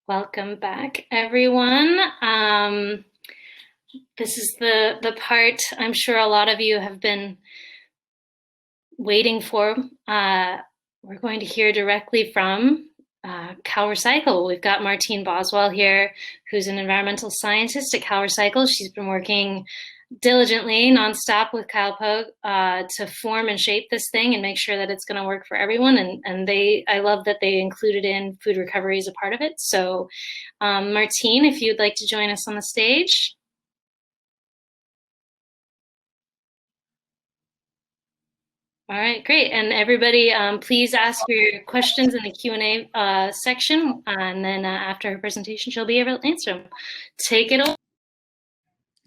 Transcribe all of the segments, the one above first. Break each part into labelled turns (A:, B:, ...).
A: Welcome back, everyone. This is the part I'm sure a lot of you have been waiting for. We're going to hear directly from CalRecycle. We've got Martine Boswell here, who's an environmental scientist at CalRecycle. She's been working diligently, nonstop with CalPOG to form and shape this thing and make sure that it's going to work for everyone. I love that they included in food recovery as a part of it. So, Martine, if you'd like to join us on the stage. All right, great. And everybody, please ask your questions in the Q&A section, and then after her presentation, she'll be able to answer them. Take it away.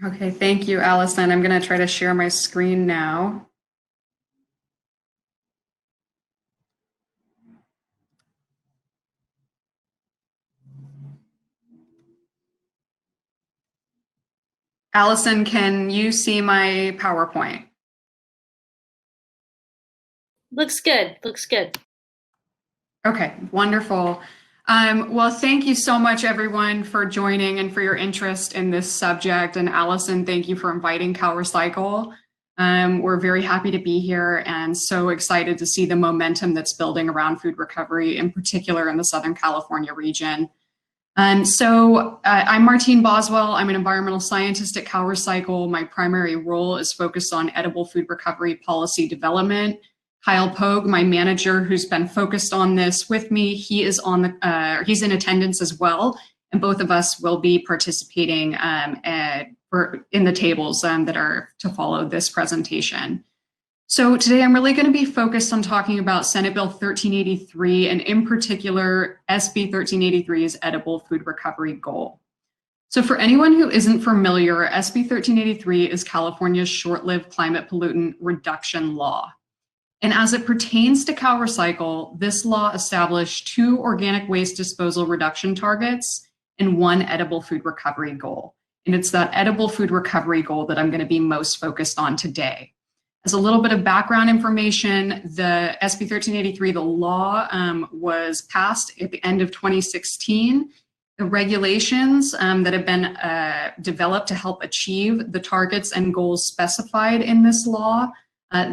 B: Okay, thank you, Allison. I'm going to try to share my screen now. Allison, can you see my PowerPoint?
A: Looks good, looks good.
B: Okay, wonderful. Well, thank you so much, everyone, for joining and for your interest in this subject. And Allison, thank you for inviting CalRecycle. We're very happy to be here and so excited to see the momentum that's building around food recovery, in particular in the Southern California region. I'm Martine Boswell. I'm an environmental scientist at CalRecycle. My primary role is focused on edible food recovery policy development. Kyle Pogue, my manager, who's been focused on this with me, he's in attendance as well, and both of us will be participating in the tables that are to follow this presentation. So today I'm really going to be focused on talking about Senate Bill 1383, and in particular, SB 1383's edible food recovery goal. So for anyone who isn't familiar, SB 1383 is California's short-lived climate pollutant reduction law. And as it pertains to CalRecycle, this law established 2 organic waste disposal reduction targets and 1 edible food recovery goal. And it's that edible food recovery goal that I'm going to be most focused on today. As a little bit of background information, the SB 1383, the law was passed at the end of 2016. The regulations that have been developed to help achieve the targets and goals specified in this law,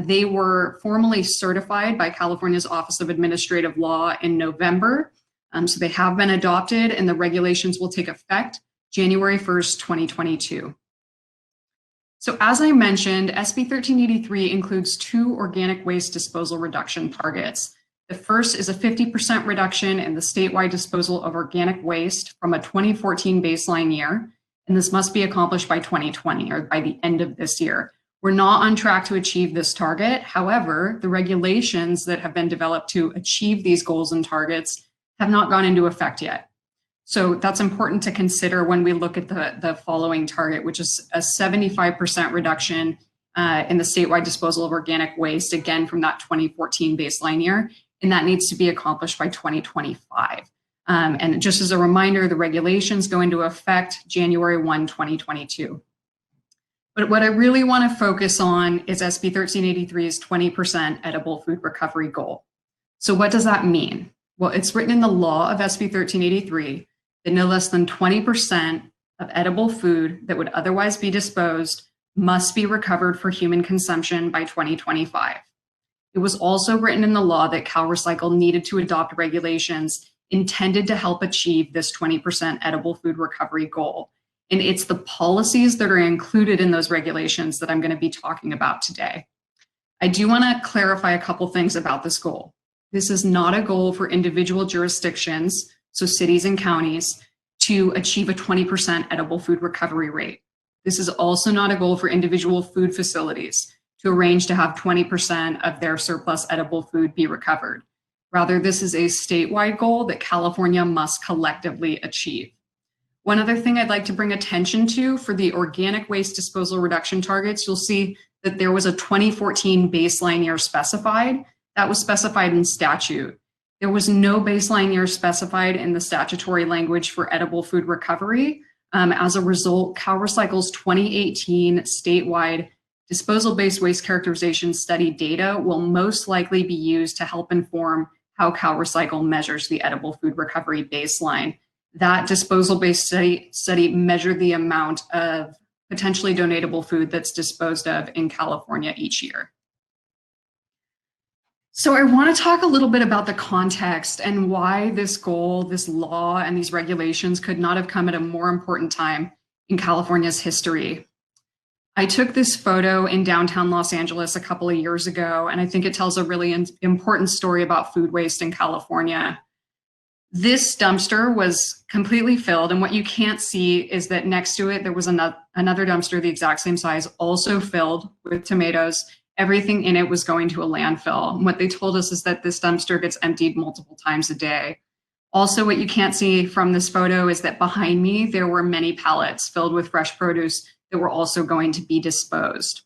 B: they were formally certified by California's Office of Administrative Law in November. So they have been adopted, and the regulations will take effect January 1st, 2022. So as I mentioned, SB 1383 includes 2 organic waste disposal reduction targets. The first is a 50% reduction in the statewide disposal of organic waste from a 2014 baseline year, and this must be accomplished by 2020, or by the end of this year. We're not on track to achieve this target. However, the regulations that have been developed to achieve these goals and targets have not gone into effect yet. So that's important to consider when we look at the following target, which is a 75% reduction in the statewide disposal of organic waste, again, from that 2014 baseline year, and that needs to be accomplished by 2025. And just as a reminder, the regulations go into effect January 1, 2022. But what I really want to focus on is SB 1383's 20% edible food recovery goal. So what does that mean? Well, it's written in the law of SB 1383 that no less than 20% of edible food that would otherwise be disposed must be recovered for human consumption by 2025. It was also written in the law that CalRecycle needed to adopt regulations intended to help achieve this 20% edible food recovery goal. And it's the policies that are included in those regulations that I'm going to be talking about today. I do want to clarify a couple things about this goal. This is not a goal for individual jurisdictions, so cities and counties, to achieve a 20% edible food recovery rate. This is also not a goal for individual food facilities to arrange to have 20% of their surplus edible food be recovered. Rather, this is a statewide goal that California must collectively achieve. One other thing I'd like to bring attention to for the organic waste disposal reduction targets, you'll see that there was a 2014 baseline year specified. That was specified in statute. There was no baseline year specified in the statutory language for edible food recovery. As a result, CalRecycle's 2018 statewide disposal-based waste characterization study data will most likely be used to help inform how CalRecycle measures the edible food recovery baseline. That disposal-based study measured the amount of potentially donatable food that's disposed of in California each year. So I want to talk a little bit about the context and why this goal, this law, and these regulations could not have come at a more important time in California's history. I took this photo in downtown Los Angeles a couple of years ago, and I think it tells a really important story about food waste in California. This dumpster was completely filled, and what you can't see is that next to it, there was another dumpster the exact same size, also filled with tomatoes. Everything in it was going to a landfill. And what they told us is that this dumpster gets emptied multiple times a day. Also, what you can't see from this photo is that behind me, there were many pallets filled with fresh produce that were also going to be disposed.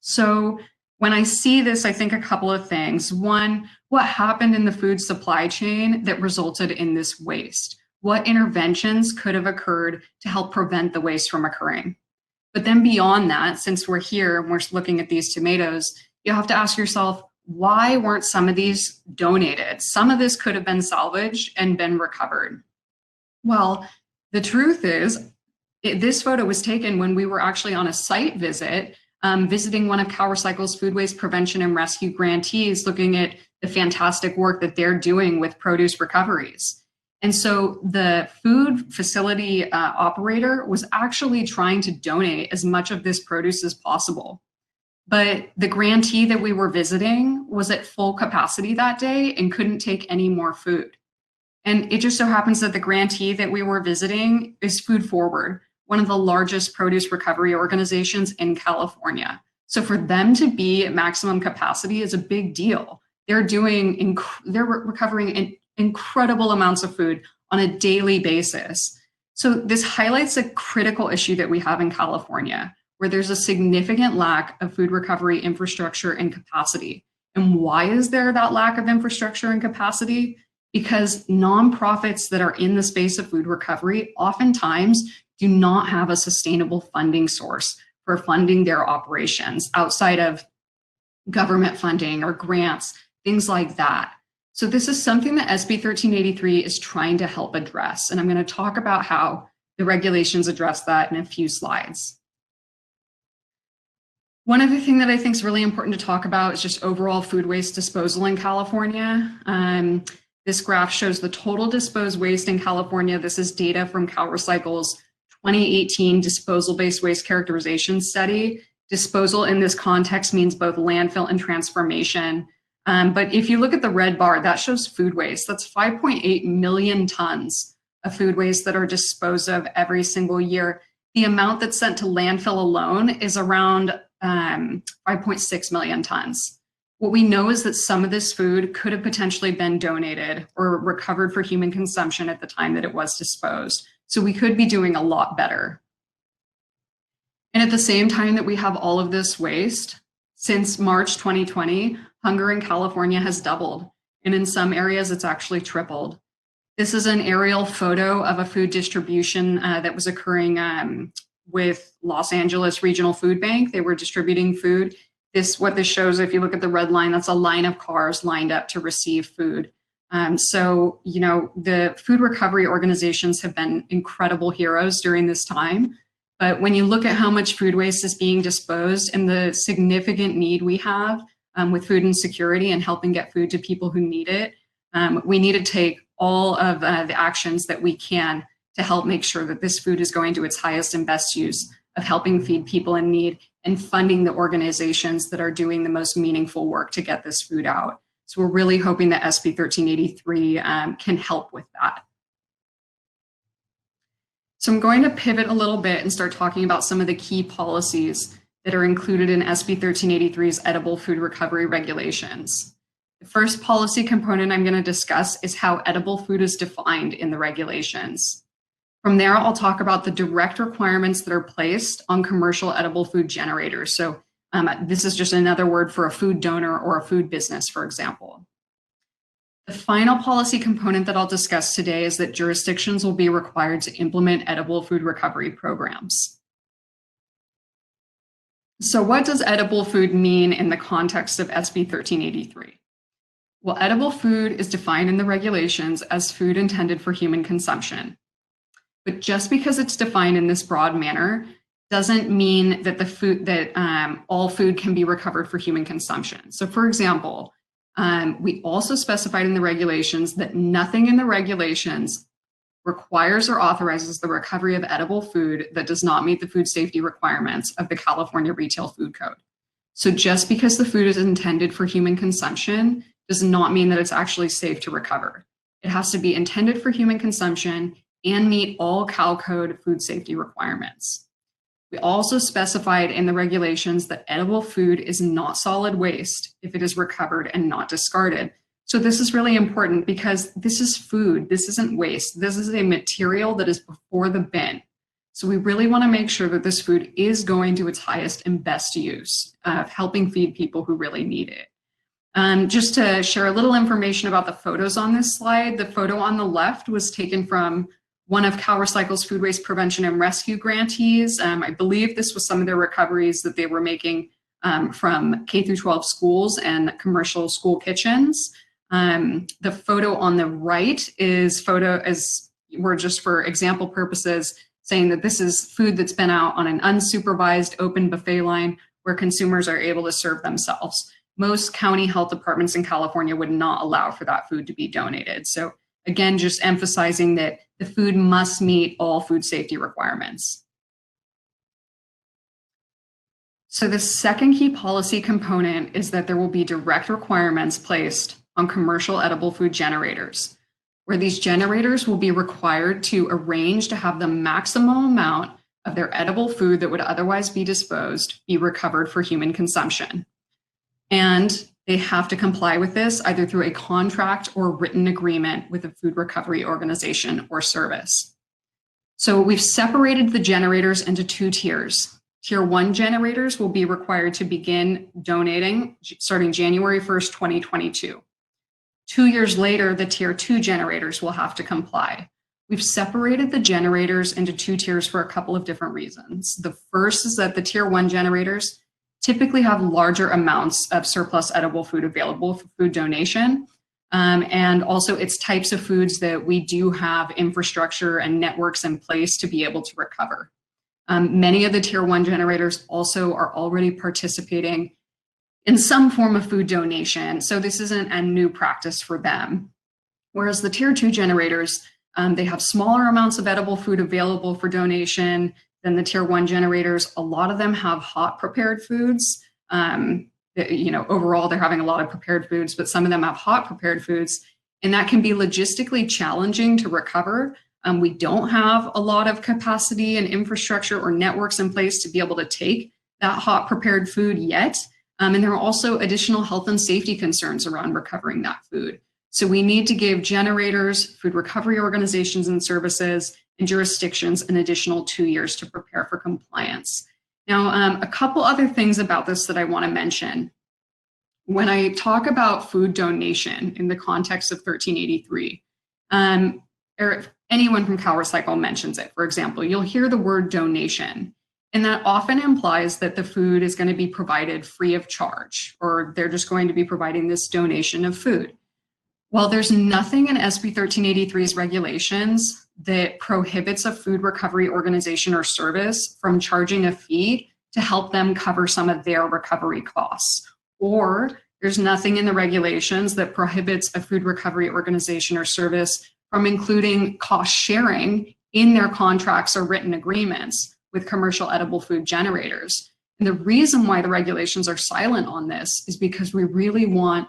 B: So when I see this, I think a couple of things. One, what happened in the food supply chain that resulted in this waste? What interventions could have occurred to help prevent the waste from occurring? But then beyond that, since we're here and we're looking at these tomatoes, you have to ask yourself, why weren't some of these donated? Some of this could have been salvaged and been recovered. Well, the truth is, this photo was taken when we were actually on a site visit, visiting one of CalRecycle's food waste prevention and rescue grantees, looking at the fantastic work that they're doing with produce recoveries. And so the food facility operator was actually trying to donate as much of this produce as possible. But the grantee that we were visiting was at full capacity that day and couldn't take any more food. And it just so happens that the grantee that we were visiting is Food Forward, one of the largest produce recovery organizations in California. So for them to be at maximum capacity is a big deal. They're recovering incredible amounts of food on a daily basis. So this highlights a critical issue that we have in California, where there's a significant lack of food recovery infrastructure and capacity. And why is there that lack of infrastructure and capacity? Because nonprofits that are in the space of food recovery oftentimes do not have a sustainable funding source for funding their operations outside of government funding or grants, things like that. So this is something that SB 1383 is trying to help address. And I'm going to talk about how the regulations address that in a few slides. One other thing that I think is really important to talk about is just overall food waste disposal in California. This graph shows the total disposed waste in California. This is data from CalRecycle's 2018 disposal-based waste characterization study. Disposal in this context means both landfill and transformation. But if you look at the red bar, that shows food waste. That's 5.8 million tons of food waste that are disposed of every single year. The amount that's sent to landfill alone is around 5.6 million tons. What we know is that some of this food could have potentially been donated or recovered for human consumption at the time that it was disposed. So we could be doing a lot better. And at the same time that we have all of this waste, since March 2020, hunger in California has doubled. And in some areas, it's actually tripled. This is an aerial photo of a food distribution that was occurring with Los Angeles Regional Food Bank. They were distributing food. What this shows, if you look at the red line, that's a line of cars lined up to receive food. So, you know, the food recovery organizations have been incredible heroes during this time. But when you look at how much food waste is being disposed and the significant need we have with food insecurity and helping get food to people who need it, we need to take all of the actions that we can to help make sure that this food is going to its highest and best use of helping feed people in need and funding the organizations that are doing the most meaningful work to get this food out. So we're really hoping that SB 1383 can help with that. So I'm going to pivot a little bit and start talking about some of the key policies that are included in SB 1383's edible food recovery regulations. The first policy component I'm going to discuss is how edible food is defined in the regulations. From there, I'll talk about the direct requirements that are placed on commercial edible food generators. So this is just another word for a food donor or a food business, for example. The final policy component that I'll discuss today is that jurisdictions will be required to implement edible food recovery programs. So what does edible food mean in the context of SB 1383? Well, edible food is defined in the regulations as food intended for human consumption. But just because it's defined in this broad manner doesn't mean that all food can be recovered for human consumption. So for example, we also specified in the regulations that nothing in the regulations requires or authorizes the recovery of edible food that does not meet the food safety requirements of the California Retail Food Code. So just because the food is intended for human consumption does not mean that it's actually safe to recover. It has to be intended for human consumption and meet all Cal Code food safety requirements. We also specified in the regulations that edible food is not solid waste if it is recovered and not discarded. So this is really important because this is food. This isn't waste. This is a material that is before the bin. So we really want to make sure that this food is going to its highest and best use of helping feed people who really need it. Just to share a little information about the photos on this slide, the photo on the left was taken from one of CalRecycle's food waste prevention and rescue grantees. I believe this was some of their recoveries that they were making from K through 12 schools and commercial school kitchens. The photo on the right we're just for example purposes saying that this is food that's been out on an unsupervised open buffet line where consumers are able to serve themselves. Most county health departments in California would not allow for that food to be donated. So again, just emphasizing that the food must meet all food safety requirements. So the second key policy component is that there will be direct requirements placed on commercial edible food generators, where these generators will be required to arrange to have the maximum amount of their edible food that would otherwise be disposed be recovered for human consumption. And they have to comply with this either through a contract or written agreement with a food recovery organization or service. So we've separated the generators into two tiers. Tier 1 generators will be required to begin donating starting January 1st, 2022. 2 years later, the Tier 2 generators will have to comply. We've separated the generators into two tiers for a couple of different reasons. The first is that the Tier 1 generators typically have larger amounts of surplus edible food available for food donation. And also it's types of foods that we do have infrastructure and networks in place to be able to recover. Many of the Tier 1 generators also are already participating in some form of food donation. So this isn't a new practice for them. Whereas the Tier 2 generators, they have smaller amounts of edible food available for donation than the Tier 1 generators. A lot of them have hot prepared foods. Overall, they're having a lot of prepared foods, but some of them have hot prepared foods, and that can be logistically challenging to recover. We don't have a lot of capacity and infrastructure or networks in place to be able to take that hot prepared food yet. And there are also additional health and safety concerns around recovering that food. So we need to give generators, food recovery organizations and services, and jurisdictions an additional 2 years to prepare for compliance. Now, a couple other things about this that I want to mention. When I talk about food donation in the context of 1383, or anyone from CalRecycle mentions it, for example, you'll hear the word donation, and that often implies that the food is going to be provided free of charge, or they're just going to be providing this donation of food. While there's nothing in SB 1383's regulations that prohibits a food recovery organization or service from charging a fee to help them cover some of their recovery costs, or there's nothing in the regulations that prohibits a food recovery organization or service from including cost sharing in their contracts or written agreements with commercial edible food generators. And the reason why the regulations are silent on this is because we really want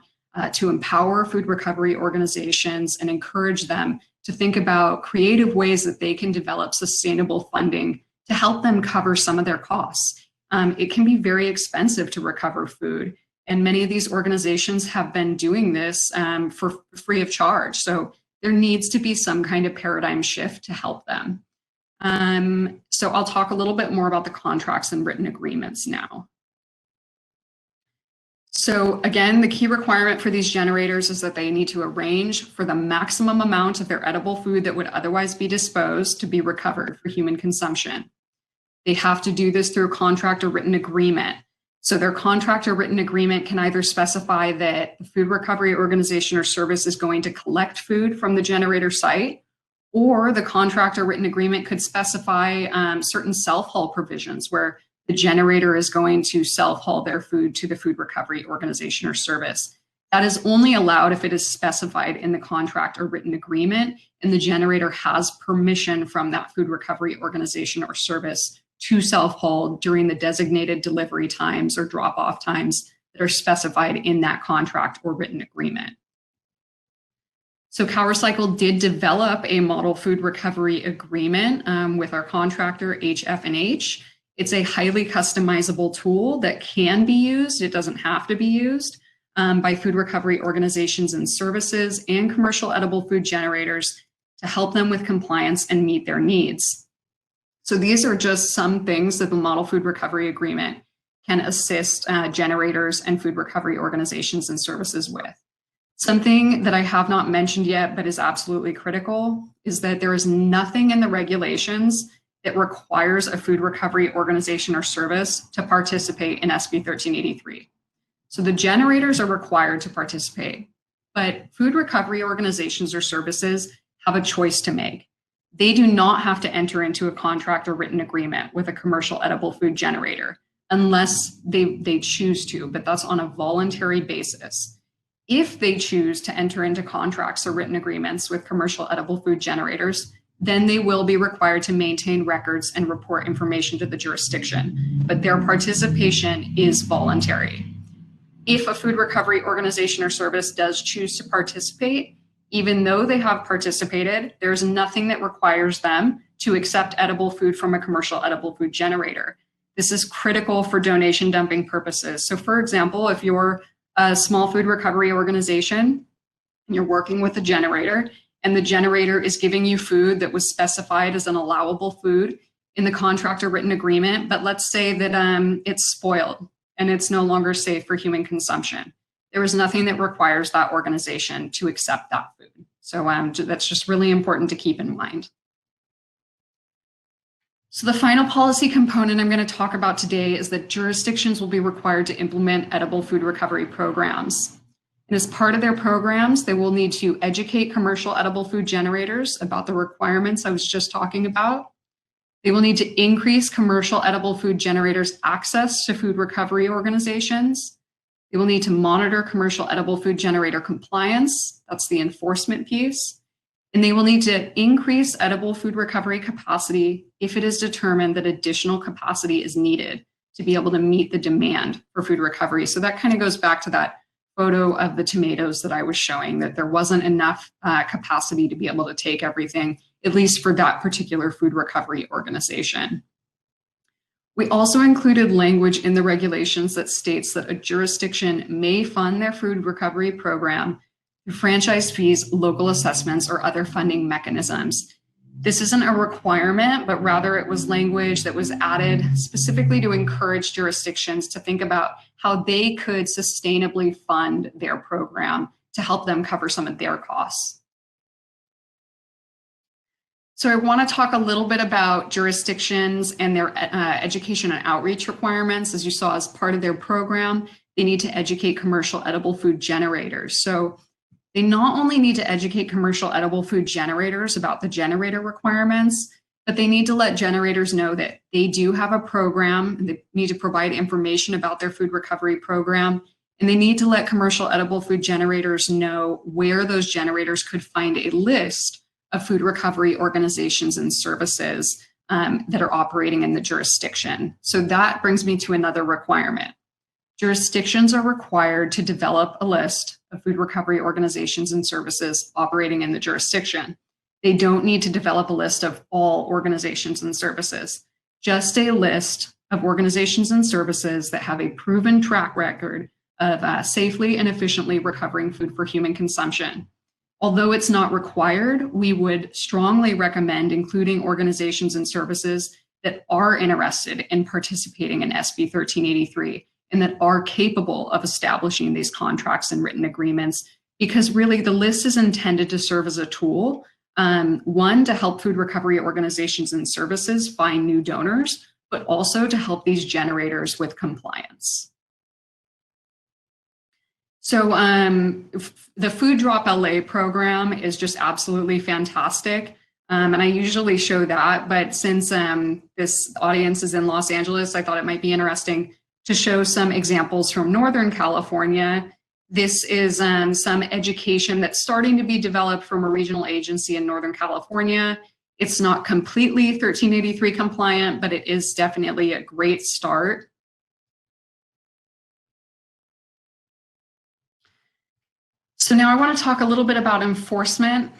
B: to empower food recovery organizations and encourage them to think about creative ways that they can develop sustainable funding to help them cover some of their costs. It can be very expensive to recover food, and many of these organizations have been doing this for free of charge. So there needs to be some kind of paradigm shift to help them. So I'll talk a little bit more about the contracts and written agreements now. So again, the key requirement for these generators is that they need to arrange for the maximum amount of their edible food that would otherwise be disposed to be recovered for human consumption. They have to do this through a contract or written agreement. So their contract or written agreement can either specify that the food recovery organization or service is going to collect food from the generator site, Or the contract or written agreement could specify certain self-haul provisions where the generator is going to self-haul their food to the food recovery organization or service. That is only allowed if it is specified in the contract or written agreement and the generator has permission from that food recovery organization or service to self-haul during the designated delivery times or drop-off times that are specified in that contract or written agreement. So CalRecycle did develop a model food recovery agreement with our contractor, HF&H. It's a highly customizable tool that can be used, it doesn't have to be used, by food recovery organizations and services and commercial edible food generators to help them with compliance and meet their needs. So these are just some things that the model food recovery agreement can assist generators and food recovery organizations and services with. Something that I have not mentioned yet, but is absolutely critical, is that there is nothing in the regulations that requires a food recovery organization or service to participate in SB 1383. So the generators are required to participate, but food recovery organizations or services have a choice to make. They do not have to enter into a contract or written agreement with a commercial edible food generator unless they choose to, but that's on a voluntary basis. If they choose to enter into contracts or written agreements with commercial edible food generators, then they will be required to maintain records and report information to the jurisdiction, but their participation is voluntary. If a food recovery organization or service does choose to participate, even though they have participated, there's nothing that requires them to accept edible food from a commercial edible food generator. This is critical for donation dumping purposes. So for example, if you're a small food recovery organization and you're working with a generator and the generator is giving you food that was specified as an allowable food in the contract or written agreement, but let's say that it's spoiled and it's no longer safe for human consumption. There is nothing that requires that organization to accept that food. So that's just really important to keep in mind. So the final policy component I'm going to talk about today is that jurisdictions will be required to implement edible food recovery programs. And as part of their programs, they will need to educate commercial edible food generators about the requirements I was just talking about. They will need to increase commercial edible food generators' access to food recovery organizations. They will need to monitor commercial edible food generator compliance. That's the enforcement piece. And they will need to increase edible food recovery capacity if it is determined that additional capacity is needed to be able to meet the demand for food recovery. So that kind of goes back to that photo of the tomatoes that I was showing, that there wasn't enough capacity to be able to take everything, at least for that particular food recovery organization. We also included language in the regulations that states that a jurisdiction may fund their food recovery program through franchise fees, local assessments, or other funding mechanisms. This isn't a requirement, but rather it was language that was added specifically to encourage jurisdictions to think about how they could sustainably fund their program to help them cover some of their costs. So I want to talk a little bit about jurisdictions and their education and outreach requirements. As you saw, as part of their program, they need to educate commercial edible food generators. So they not only need to educate commercial edible food generators about the generator requirements, but they need to let generators know that they do have a program, and they need to provide information about their food recovery program, and they need to let commercial edible food generators know where those generators could find a list of food recovery organizations and services that are operating in the jurisdiction. So that brings me to another requirement. Jurisdictions are required to develop a list of food recovery organizations and services operating in the jurisdiction. They don't need to develop a list of all organizations and services, just a list of organizations and services that have a proven track record of safely and efficiently recovering food for human consumption. Although it's not required, we would strongly recommend including organizations and services that are interested in participating in SB 1383 and that are capable of establishing these contracts and written agreements, because really the list is intended to serve as a tool, one, to help food recovery organizations and services find new donors, but also to help these generators with compliance. So the Food Drop LA program is just absolutely fantastic. And I usually show that, but since this audience is in Los Angeles, I thought it might be interesting to show some examples from Northern California. This is some education that's starting to be developed from a regional agency in Northern California. It's not completely 1383 compliant, but it is definitely a great start. So now I want to talk a little bit about enforcement.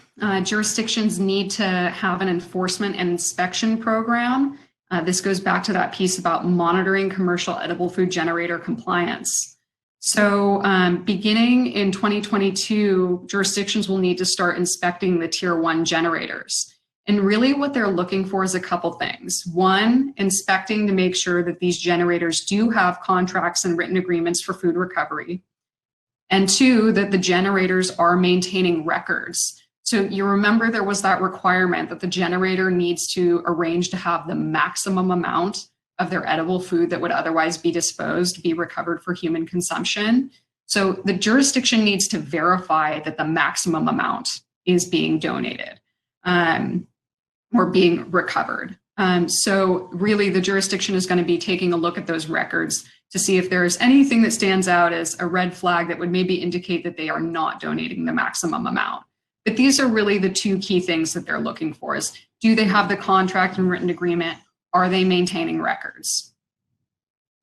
B: Jurisdictions need to have an enforcement and inspection program. This goes back to that piece about monitoring commercial edible food generator compliance. So beginning in 2022, jurisdictions will need to start inspecting the Tier 1 generators. And really what they're looking for is a couple things. One, inspecting to make sure that these generators do have contracts and written agreements for food recovery. And two, that the generators are maintaining records. So you remember there was that requirement that the generator needs to arrange to have the maximum amount of their edible food that would otherwise be disposed be recovered for human consumption. So the jurisdiction needs to verify that the maximum amount is being donated or being recovered. So really the jurisdiction is going to be taking a look at those records to see if there's anything that stands out as a red flag that would maybe indicate that they are not donating the maximum amount. But these are really the two key things that they're looking for is, do they have the contract and written agreement? Are they maintaining records?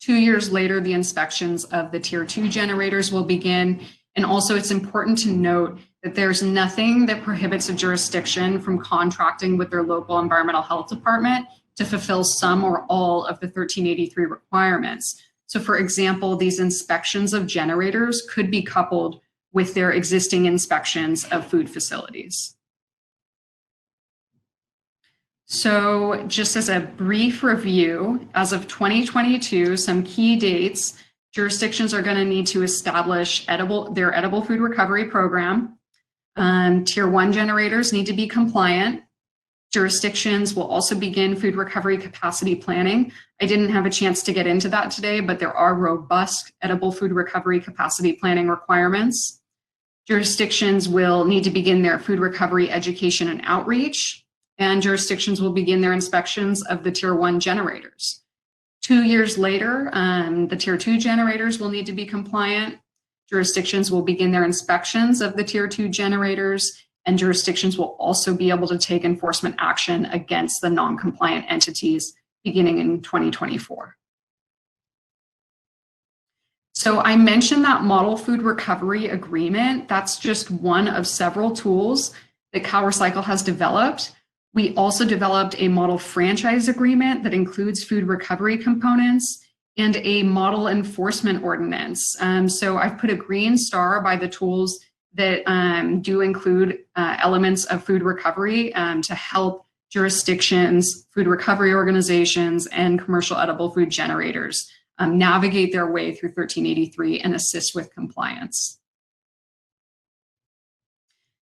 B: 2 years later, the inspections of the Tier 2 generators will begin. And also it's important to note that there's nothing that prohibits a jurisdiction from contracting with their local environmental health department to fulfill some or all of the 1383 requirements. So for example, these inspections of generators could be coupled with their existing inspections of food facilities. So just as a brief review, as of 2022, some key dates, jurisdictions are going to need to establish their edible food recovery program. Tier 1 generators need to be compliant. Jurisdictions will also begin food recovery capacity planning. I didn't have a chance to get into that today, but there are robust edible food recovery capacity planning requirements. Jurisdictions will need to begin their food recovery education and outreach, and jurisdictions will begin their inspections of the Tier 1 generators. 2 years later, the Tier 2 generators will need to be compliant. Jurisdictions will begin their inspections of the Tier 2 generators, and jurisdictions will also be able to take enforcement action against the non-compliant entities beginning in 2024. So I mentioned that model food recovery agreement. That's just one of several tools that CalRecycle has developed. We also developed a model franchise agreement that includes food recovery components and a model enforcement ordinance. So I've put a green star by the tools that do include elements of food recovery to help jurisdictions, food recovery organizations, and commercial edible food generators navigate their way through 1383 and assist with compliance.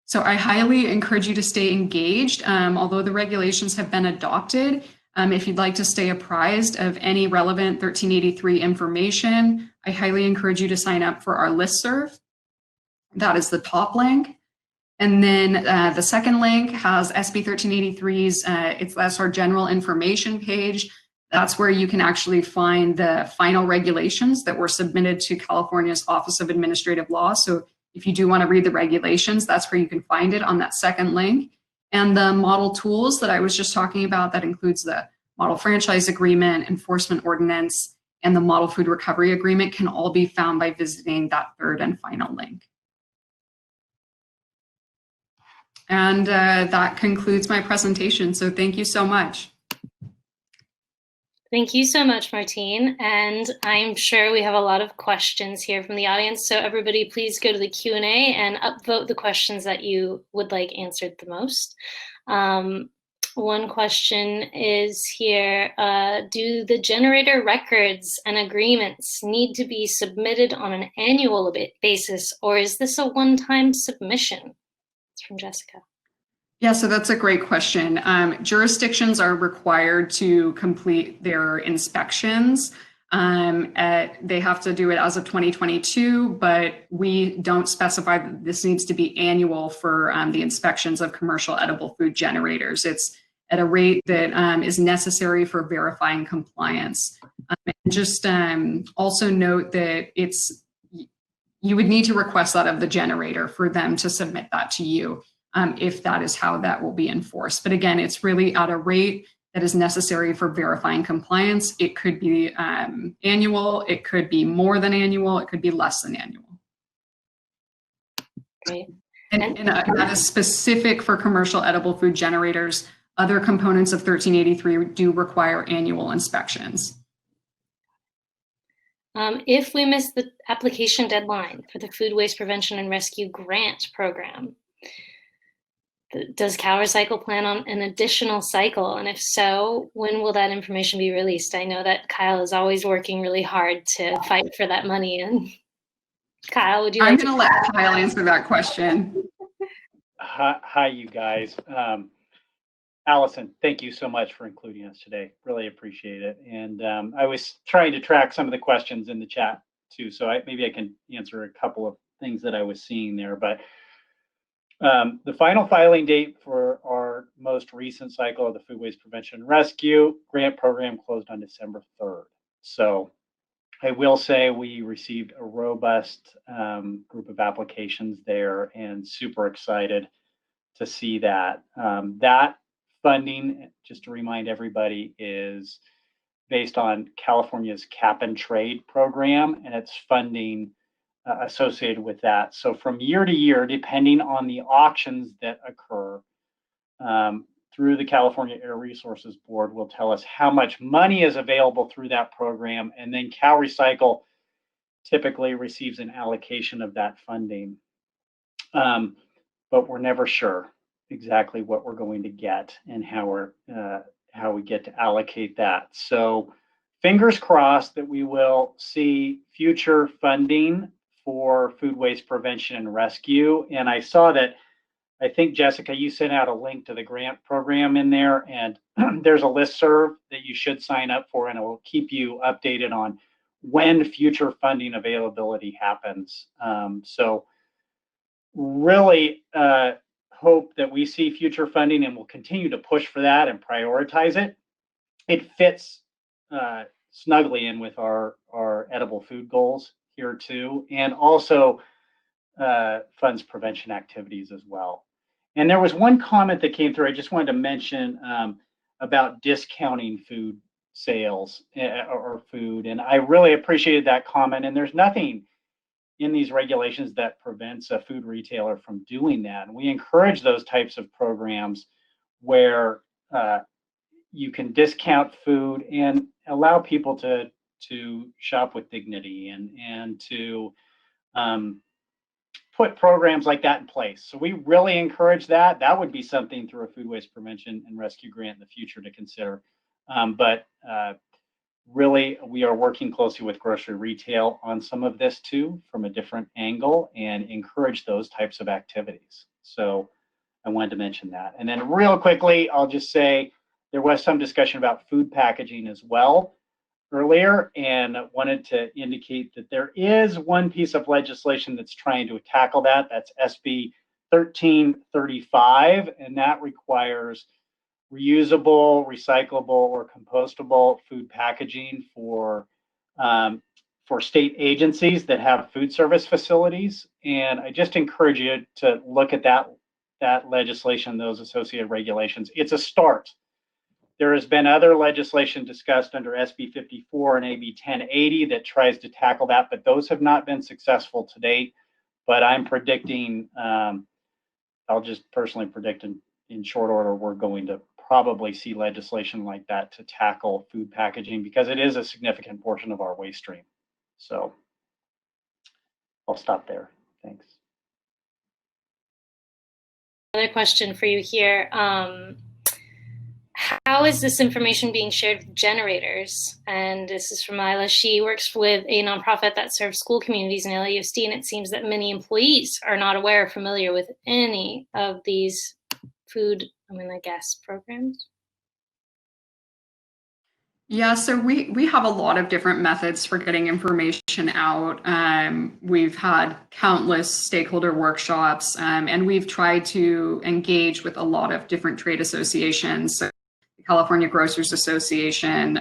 B: So I highly encourage you to stay engaged. Although the regulations have been adopted, if you'd like to stay apprised of any relevant 1383 information, I highly encourage you to sign up for our listserv. That is the top link. And then the second link has SB 1383's, that's our general information page. That's where you can actually find the final regulations that were submitted to California's Office of Administrative Law. So if you do want to read the regulations, that's where you can find it on that second link. And the model tools that I was just talking about, that includes the model franchise agreement, enforcement ordinance, and the model food recovery agreement, can all be found by visiting that third and final link. And that concludes my presentation. So thank you so much.
A: Thank you so much, Martine. And I'm sure we have a lot of questions here from the audience. So everybody, please go to the Q&A and upvote the questions that you would like answered the most. One question is here, do the generator records and agreements need to be submitted on an annual basis, or is this a one-time submission? It's from Jessica.
B: Yeah, so that's a great question. Jurisdictions are required to complete their inspections They have to do it as of 2022, but we don't specify that this needs to be annual for the inspections of commercial edible food generators. It's at a rate that is necessary for verifying compliance. And just also note that you would need to request that of the generator for them to submit that to you, if that is how that will be enforced. But again, it's really at a rate that is necessary for verifying compliance. It could be annual, it could be more than annual, it could be less than annual.
A: Great.
B: And that is specific for commercial edible food generators. Other components of 1383 do require annual inspections.
A: If we miss the application deadline for the Food Waste Prevention and Rescue Grant Program, does CalRecycle plan on an additional cycle? And if so, when will that information be released? I know that Kyle is always working really hard to fight for that money. And Kyle, would you like
B: I'm going to let Kyle answer that question.
C: Hi, you guys. Allison, thank you so much for including us today. Really appreciate it. And I was trying to track some of the questions in the chat too, so maybe I can answer a couple of things that I was seeing there. But the final filing date for our most recent cycle of the Food Waste Prevention and Rescue Grant Program closed on December 3rd. So I will say we received a robust group of applications there, and super excited to see that. That funding, just to remind everybody, is based on California's cap and trade program, and it's funding associated with that. So from year to year, depending on the auctions that occur, through the California Air Resources Board will tell us how much money is available through that program, and then CalRecycle typically receives an allocation of that funding. But we're never sure exactly what we're going to get and how we get to allocate that. So fingers crossed that we will see future funding for food waste prevention and rescue. And I saw that, I think, Jessica, you sent out a link to the grant program in there, and there's a listserv that you should sign up for, and it will keep you updated on when future funding availability happens. So really hope that we see future funding, and we'll continue to push for that and prioritize it. It fits snugly in with our edible food goals here too, and also funds prevention activities as well. And there was one comment that came through I just wanted to mention about discounting food sales or food, and I really appreciated that comment. And there's nothing in these regulations that prevents a food retailer from doing that. And we encourage those types of programs where you can discount food and allow people to shop with dignity and to put programs like that in place. So we really encourage that. That would be something through a food waste prevention and rescue grant in the future to consider. But really, we are working closely with grocery retail on some of this too, from a different angle, and encourage those types of activities. So I wanted to mention that. And then real quickly, I'll just say there was some discussion about food packaging as well earlier, and wanted to indicate that there is one piece of legislation that's trying to tackle that. That's SB 1335, and that requires reusable, recyclable, or compostable food packaging for state agencies that have food service facilities. And I just encourage you to look at that legislation, those associated regulations. It's a start. There has been other legislation discussed under SB 54 and AB 1080 that tries to tackle that, but those have not been successful to date. But I'm predicting, I'll just personally predict in short order, we're going to probably see legislation like that to tackle food packaging, because it is a significant portion of our waste stream. So I'll stop there. Thanks.
A: Another question for you here. How is this information being shared with generators? And this is from Lila. She works with a nonprofit that serves school communities in LAUSD, and it seems that many employees are not aware or familiar with any of these food, programs.
B: Yeah, so we have a lot of different methods for getting information out. We've had countless stakeholder workshops, and we've tried to engage with a lot of different trade associations, so the California Grocers Association,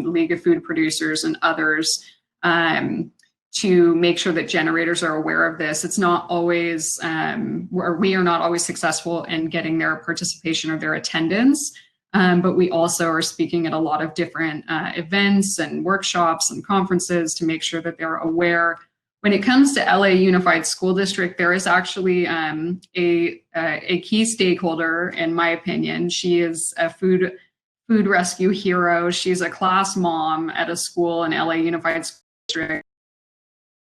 B: the League of Food Producers, and others, to make sure that generators are aware of this. It's not always, or we are not always successful in getting their participation or their attendance. But we also are speaking at a lot of different events and workshops and conferences to make sure that they're aware. When it comes to LA Unified School District, there is actually a key stakeholder, in my opinion. She is a food rescue hero. She's a class mom at a school in LA Unified School District.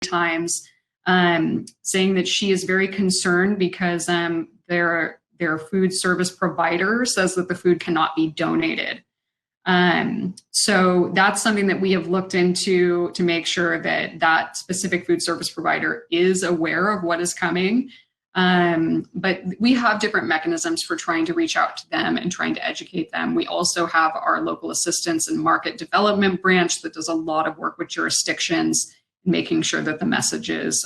B: Times saying that she is very concerned because their food service provider says that the food cannot be donated. So that's something that we have looked into to make sure that that specific food service provider is aware of what is coming. But we have different mechanisms for trying to reach out to them and trying to educate them. We also have our local assistance and market development branch that does a lot of work with jurisdictions, making sure that the messages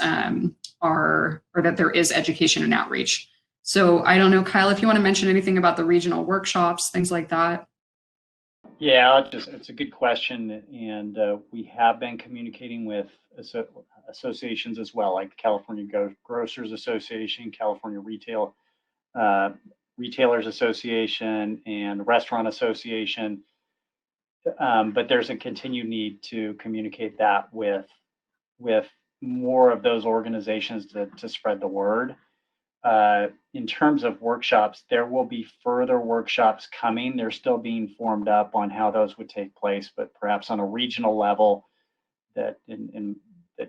B: or that there is education and outreach. So I don't know, Kyle, if you want to mention anything about the regional workshops, things like that.
C: Yeah, it's a good question, and we have been communicating with associations as well, like the California Grocers Association, California Retailers Association, and Restaurant Association. But there's a continued need to communicate that with more of those organizations to spread the word. In terms of workshops, there will be further workshops coming. They're still being formed up on how those would take place, but perhaps on a regional level that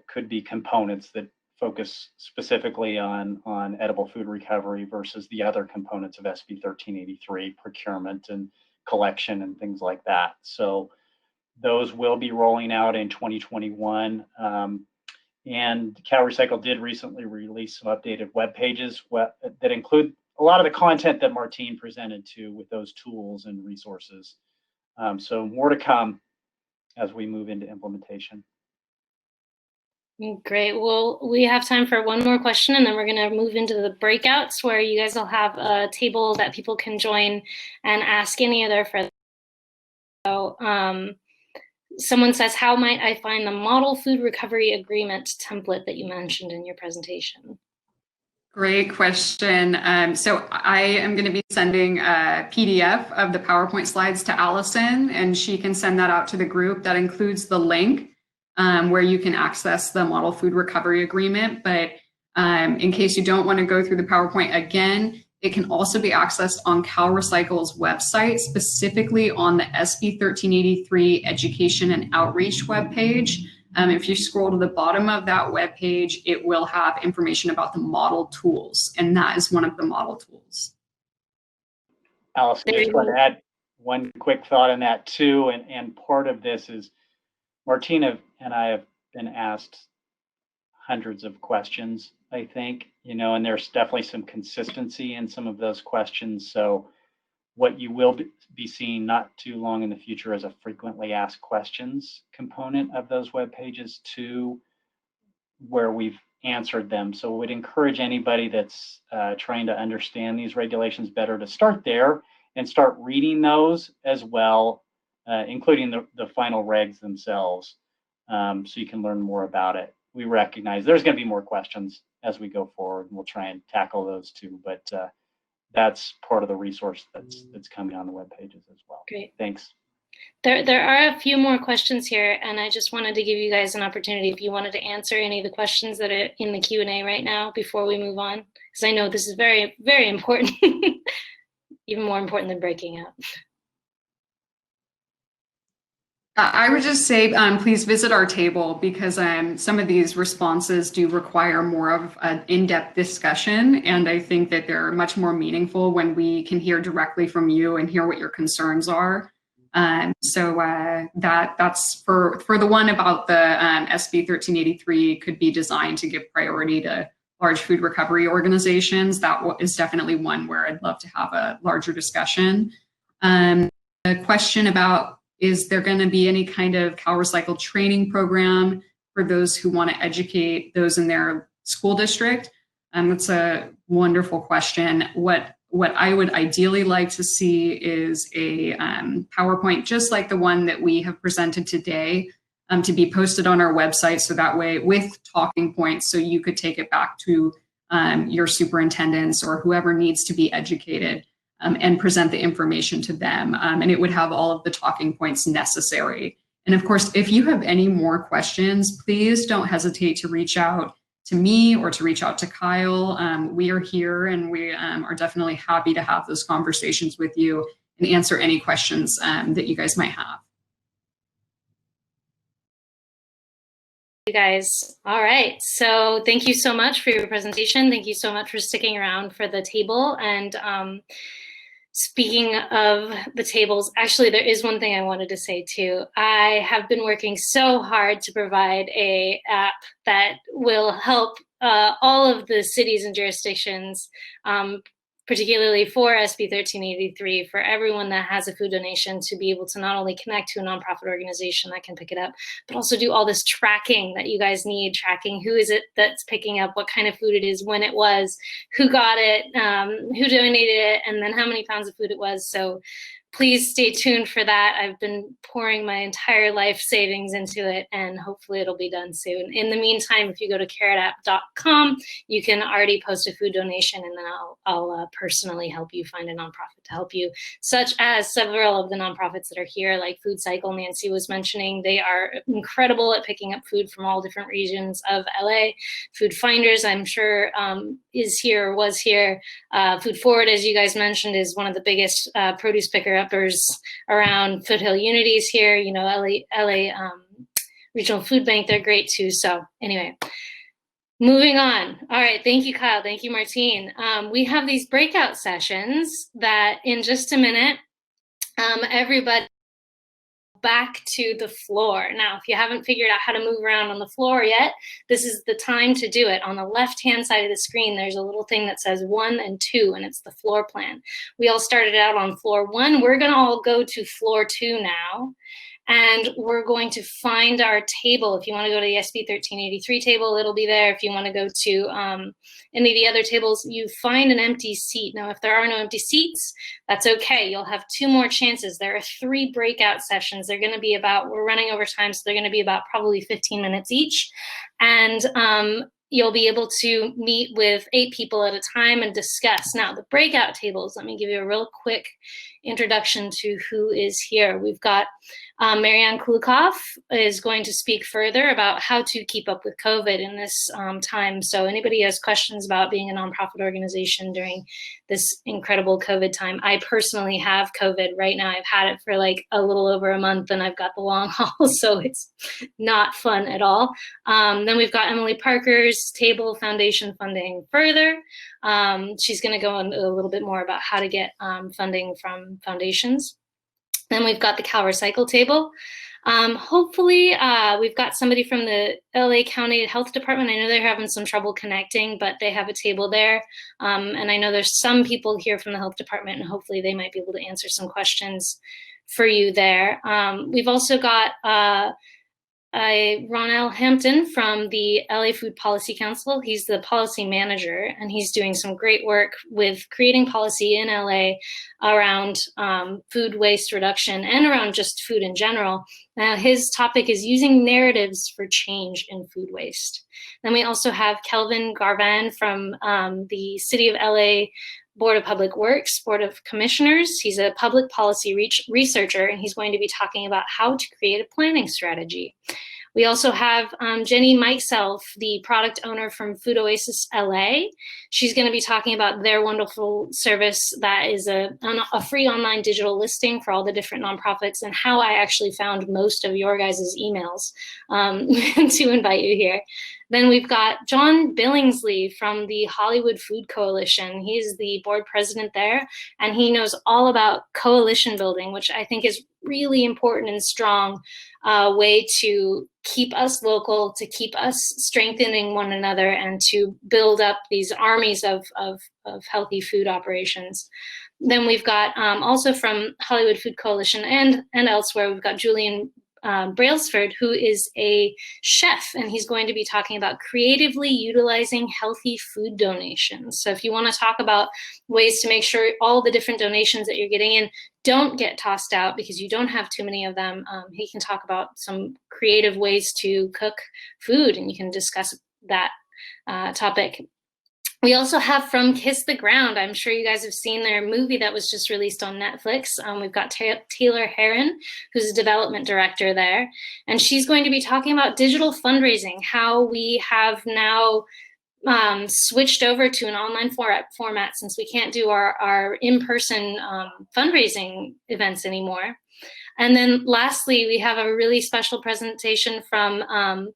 C: could be components that focus specifically on edible food recovery versus the other components of SB 1383, procurement and collection and things like that. So those will be rolling out in 2021. And CalRecycle did recently release some updated web pages that include a lot of the content that Martine presented to with those tools and resources. So more to come as we move into implementation.
A: Great. Well, we have time for one more question, and then we're going to move into the breakouts where you guys will have a table that people can join and ask any of their friends. So, someone says, how might I find the model food recovery agreement template that you mentioned in your presentation?
B: Great question. So I am going to be sending a PDF of the PowerPoint slides to Allison, and she can send that out to the group. That includes the link where you can access the model food recovery agreement. But in case you don't want to go through the PowerPoint again, it can also be accessed on CalRecycle's website, specifically on the SB 1383 Education and Outreach webpage. If you scroll to the bottom of that webpage, it will have information about the model tools, and that is one of the model tools.
C: Allison, just want to add one quick thought on that too, and part of this is Martina and I have been asked hundreds of questions, I think, and there's definitely some consistency in some of those questions. So what you will be seeing not too long in the future is a frequently asked questions component of those web pages too, where we've answered them. So we'd encourage anybody that's trying to understand these regulations better to start there and start reading those as well, including the final regs themselves, so you can learn more about it. We recognize there's going to be more questions as we go forward, and we'll try and tackle those too. But that's part of the resource that's coming on the web pages as well.
A: Great.
C: Thanks.
A: There are a few more questions here, and I just wanted to give you guys an opportunity if you wanted to answer any of the questions that are in the Q&A right now before we move on, because I know this is very, very important, even more important than breaking out.
B: I would just say, please visit our table, because some of these responses do require more of an in-depth discussion. And I think that they're much more meaningful when we can hear directly from you and hear what your concerns are. So that's for the one about the SB 1383 could be designed to give priority to large food recovery organizations. That is definitely one where I'd love to have a larger discussion. The question about Is there going to be any kind of CalRecycle training program for those who want to educate those in their school district? That's a wonderful question. What I would ideally like to see is a PowerPoint just like the one that we have presented today, to be posted on our website, so that way with talking points, so you could take it back to your superintendents or whoever needs to be educated, and present the information to them. And it would have all of the talking points necessary. And of course, if you have any more questions, please don't hesitate to reach out to me or to reach out to Kyle. We are here, and we are definitely happy to have those conversations with you and answer any questions that you guys might have.
A: You guys. All right. So thank you so much for your presentation. Thank you so much for sticking around for the table. And speaking of the tables, actually, there is one thing I wanted to say too. I have been working so hard to provide a app that will help all of the cities and jurisdictions, particularly for SB 1383, for everyone that has a food donation to be able to not only connect to a nonprofit organization that can pick it up, but also do all this tracking that you guys need, tracking who is it that's picking up, what kind of food it is, when it was, who got it, who donated it, and then how many pounds of food it was. So please stay tuned for that. I've been pouring my entire life savings into it, and hopefully it'll be done soon. In the meantime, if you go to CareTap.com, you can already post a food donation, and then I'll personally help you find a nonprofit to help you, such as several of the nonprofits that are here, like Food Cycle, Nancy was mentioning. They are incredible at picking up food from all different regions of LA. Food Finders, I'm sure, is here or was here. Food Forward, as you guys mentioned, is one of the biggest produce picker-uppers around Foothill Unities here. You know, LA Regional Food Bank, they're great too. So anyway, moving on. All right, thank you, Kyle. Thank you, Martine. We have these breakout sessions that in just a minute, everybody back to the floor. Now, if you haven't figured out how to move around on the floor yet, this is the time to do it. On the left-hand side of the screen, there's a little thing that says 1 and 2, and it's the floor plan. We all started out on floor 1. We're gonna all go to floor 2 now, and we're going to find our table. If you wanna go to the SB 1383 table, it'll be there. If you wanna go to any of the other tables, you find an empty seat. Now, if there are no empty seats, that's okay. You'll have 2 more chances. There are 3 breakout sessions. They're gonna be about, we're running over time, so they're gonna be about probably 15 minutes each. And you'll be able to meet with 8 people at a time and discuss. Now, the breakout tables, let me give you a real quick introduction to who is here. We've got Marianne Kulikoff is going to speak further about how to keep up with COVID in this time. So anybody has questions about being a nonprofit organization during this incredible COVID time. I personally have COVID right now. I've had it for like a little over a month, and I've got the long haul, so it's not fun at all. Then we've got Emily Parker's table, Foundation Funding Further. She's going to go on a little bit more about how to get funding from foundations. Then we've got the CalRecycle table. Hopefully, we've got somebody from the LA County Health Department. I know they're having some trouble connecting, but they have a table there. And I know there's some people here from the Health Department, and hopefully they might be able to answer some questions for you there. We've also got Ronell Hampton from the LA Food Policy Council. He's the policy manager, and he's doing some great work with creating policy in LA around food waste reduction and around just food in general. Now, his topic is using narratives for change in food waste. Then we also have Kelvin Garvan from the City of LA Board of Public Works, Board of Commissioners. He's a public policy researcher, and he's going to be talking about how to create a planning strategy. We also have Jenny Mikeself, the product owner from Food Oasis LA. She's going to be talking about their wonderful service that is a free online digital listing for all the different nonprofits, and how I actually found most of your guys' emails to invite you here. Then we've got John Billingsley from the Hollywood Food Coalition. He's the board president there, and he knows all about coalition building, which I think is really important and strong way to keep us local, to keep us strengthening one another, and to build up these armies of healthy food operations. Then we've got also from Hollywood Food Coalition and elsewhere, we've got Julian Brailsford, who is a chef, and he's going to be talking about creatively utilizing healthy food donations. So if you want to talk about ways to make sure all the different donations that you're getting in don't get tossed out because you don't have too many of them, he can talk about some creative ways to cook food, and you can discuss that topic. We also have from Kiss the Ground. I'm sure you guys have seen their movie that was just released on Netflix. We've got Taylor Heron, who's a development director there, and she's going to be talking about digital fundraising, how we have now switched over to an online format since we can't do our in-person fundraising events anymore. And then lastly, we have a really special presentation from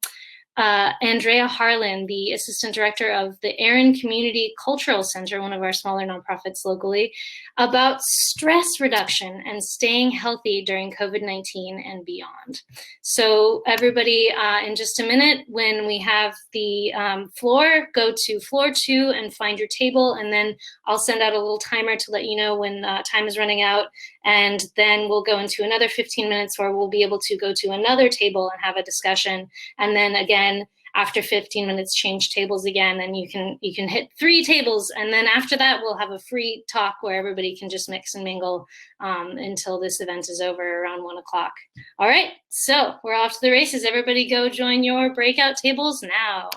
A: Andrea Harlan, the Assistant Director of the Erin Community Cultural Center, one of our smaller nonprofits locally, about stress reduction and staying healthy during COVID-19 and beyond. So everybody, in just a minute, when we have the floor, go to floor 2 and find your table, and then I'll send out a little timer to let you know when time is running out, and then we'll go into another 15 minutes where we'll be able to go to another table and have a discussion, and then again, after 15 minutes, change tables again, and you can hit 3 tables, and then after that, we'll have a free talk where everybody can just mix and mingle until this event is over around 1 o'clock. All right, so we're off to the races. Everybody go join your breakout tables now.